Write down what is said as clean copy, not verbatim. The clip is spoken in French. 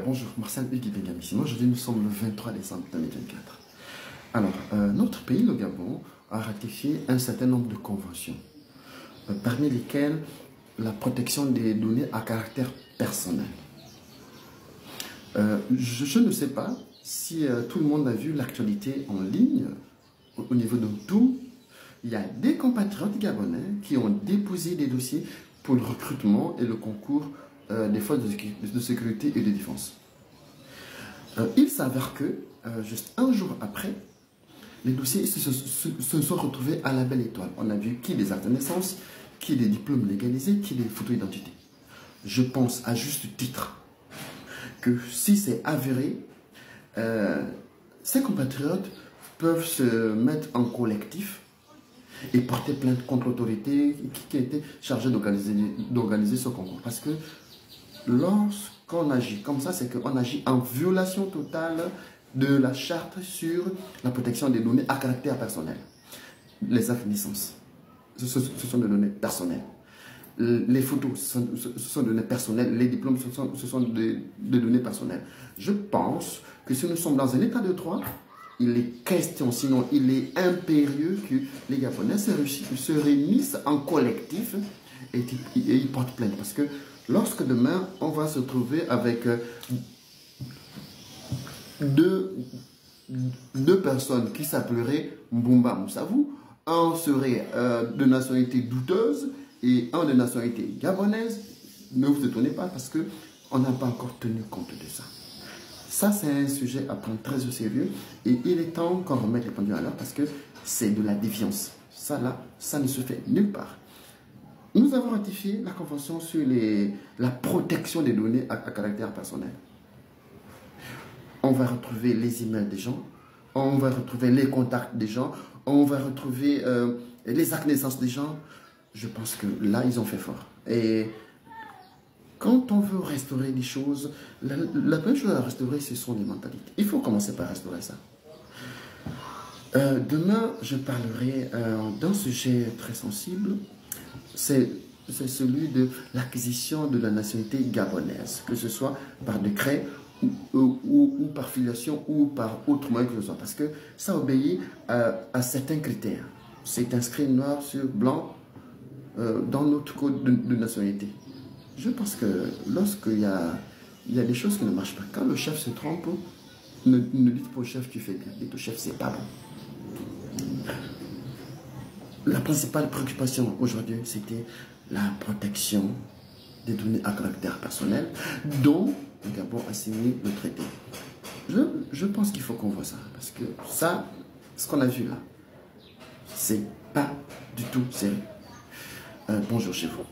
Bonjour, Marcel Hugui Benham ici. Aujourd'hui, nous sommes le 23 décembre 2024. Alors, notre pays, le Gabon, a ratifié un certain nombre de conventions, parmi lesquelles la protection des données à caractère personnel. Je ne sais pas si tout le monde a vu l'actualité en ligne au niveau de tout. Il y a des compatriotes gabonais qui ont déposé des dossiers pour le recrutement et le concours des forces de sécurité et de défense. Il s'avère que, juste un jour après, les dossiers se sont retrouvés à la belle étoile. On a vu qui les actes de naissance, qui les diplômes légalisés, qui les photos d'identité. Je pense à juste titre que si c'est avéré, ces compatriotes peuvent se mettre en collectif et porter plainte contre l'autorité qui a été chargée d'organiser ce concours. Parce que lorsqu'on agit comme ça, c'est qu'on agit en violation totale de la charte sur la protection des données à caractère personnel. Les actes de naissance, ce sont des données personnelles. Les photos, ce sont des données personnelles. Les diplômes, ce sont des données personnelles. Je pense que si nous sommes dans un état de droit, il est question, sinon il est impérieux que les Gabonais se réunissent en collectif et ils portent plainte. Parce que lorsque demain, on va se trouver avec deux personnes qui s'appelleraient Mbumba Moussavou, un serait de nationalité douteuse et un de nationalité gabonaise, ne vous étonnez pas parce qu'on n'a pas encore tenu compte de ça. Ça, c'est un sujet à prendre très au sérieux et il est temps qu'on remette les pendules à l'heure parce que c'est de la défiance. Ça, là, ça ne se fait nulle part. Nous avons ratifié la convention sur la protection des données à caractère personnel. On va retrouver les emails des gens, on va retrouver les contacts des gens, on va retrouver les actes de naissance des gens. Je pense que là, ils ont fait fort. Et quand on veut restaurer les choses, la première chose à restaurer, ce sont les mentalités. Il faut commencer par restaurer ça. Demain, je parlerai d'un sujet très sensible. C'est celui de l'acquisition de la nationalité gabonaise, que ce soit par décret ou par filiation ou par autre moyen que ce soit. Parce que ça obéit à certains critères. C'est inscrit noir sur blanc dans notre code de nationalité. Je pense que lorsqu'il y a des choses qui ne marchent pas, quand le chef se trompe, ne dites pas au chef tu fais bien, dites au chef c'est pas bon. La principale préoccupation aujourd'hui, c'était la protection des données à caractère personnel dont le Gabon a signé le traité. Je pense qu'il faut qu'on voit ça, parce que ça, ce qu'on a vu là, c'est pas du tout sérieux. Bonjour chez vous.